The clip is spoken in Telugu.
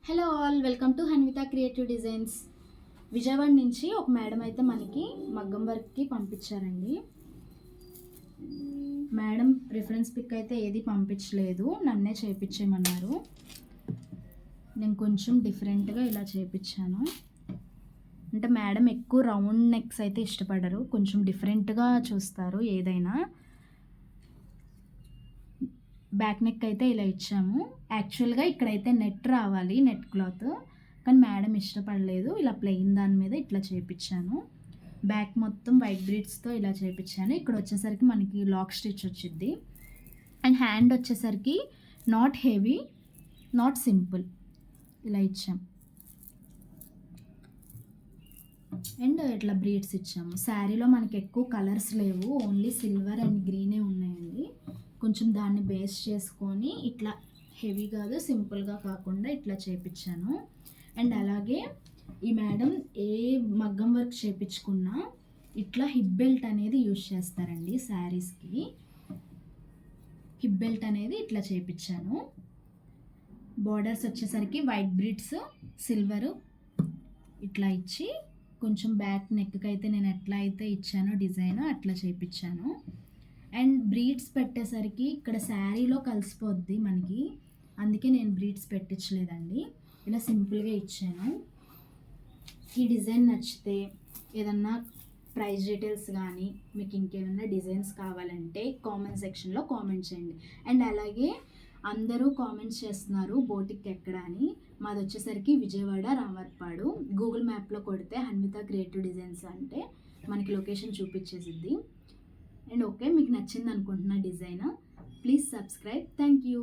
Hello all, welcome to Hanvitha creative designs. Vijayawada నుంచి ఒక మేడం అయితే మనకి మగ్గం వర్క్కి పంపించారండి. మేడం రిఫరెన్స్ పిక్ అయితే ఏది పంపించలేదు, నన్నే చేయించేయమన్నారు. నేను కొంచెం డిఫరెంట్గా ఇలా చేయించాను. అంటే మేడం ఎక్కువ రౌండ్ నెక్స్ అయితే ఇష్టపడరు, కొంచెం డిఫరెంట్గా చూస్తారు ఏదైనా. బ్యాక్ నెక్ అయితే ఇలా ఇచ్చాము. యాక్చువల్గా ఇక్కడైతే నెట్ రావాలి, నెట్ క్లాత్, కానీ మేడం ఇష్టపడలేదు. ఇలా ప్లెయిన్ దాని మీద ఇట్లా చేయించాను. బ్యాక్ మొత్తం వైట్ బ్రీడ్స్తో ఇలా చేయించాను. ఇక్కడ వచ్చేసరికి మనకి లాక్ స్టిచ్ వచ్చింది. అండ్ హ్యాండ్ వచ్చేసరికి నాట్ హెవీ, నాట్ సింపుల్ ఇలా ఇచ్చాం. అండ్ ఇట్లా బ్రీడ్స్ ఇచ్చాము. శారీలో మనకి ఎక్కువ కలర్స్ లేవు, ఓన్లీ సిల్వర్ అండ్ గ్రీనే ఉన్నాయండి. కొంచెం దాన్ని బేస్ చేసుకొని ఇట్లా హెవీ కాదు, సింపుల్గా కాకుండా ఇట్లా చేయించాను. అండ్ అలాగే ఈ మేడం ఏ మగ్గం వర్క్ చేయించుకున్నా ఇట్లా హిప్ బెల్ట్ అనేది యూజ్ చేస్తారండి శారీస్కి. హిప్ బెల్ట్ అనేది ఇట్లా చేయించాను. బార్డర్స్ వచ్చేసరికి వైట్ బ్రీడ్స్, సిల్వరు ఇట్లా ఇచ్చి కొంచెం బ్యాక్ నెక్కి అయితే నేను ఎట్లా అయితే ఇచ్చానో డిజైన్ అట్లా చేయించాను. అండ్ బ్రీడ్స్ పెట్టేసరికి ఇక్కడ శారీలో కలిసిపోద్ది మనకి, అందుకే నేను బ్రీడ్స్ పెట్టించలేదండి, ఇలా సింపుల్గా ఇచ్చాను. ఈ డిజైన్ నచ్చితే ఏదన్నా ప్రైస్ డీటెయిల్స్ కానీ మీకు ఇంకేమైనా డిజైన్స్ కావాలంటే కామెంట్ సెక్షన్లో కామెంట్ చేయండి. అండ్ అలాగే అందరూ కామెంట్స్ చేస్తున్నారు బోటిక్ ఎక్కడ అని. మాది వచ్చేసరికి విజయవాడ రామర్పాడు. గూగుల్ మ్యాప్లో కొడితే హన్విత క్రియేటివ్ డిజైన్స్ అంటే మనకి లొకేషన్ చూపించేసిద్ది. అండ్ ఓకే, మీకు నచ్చింది అనుకుంటున్నా design. Please subscribe. Thank you.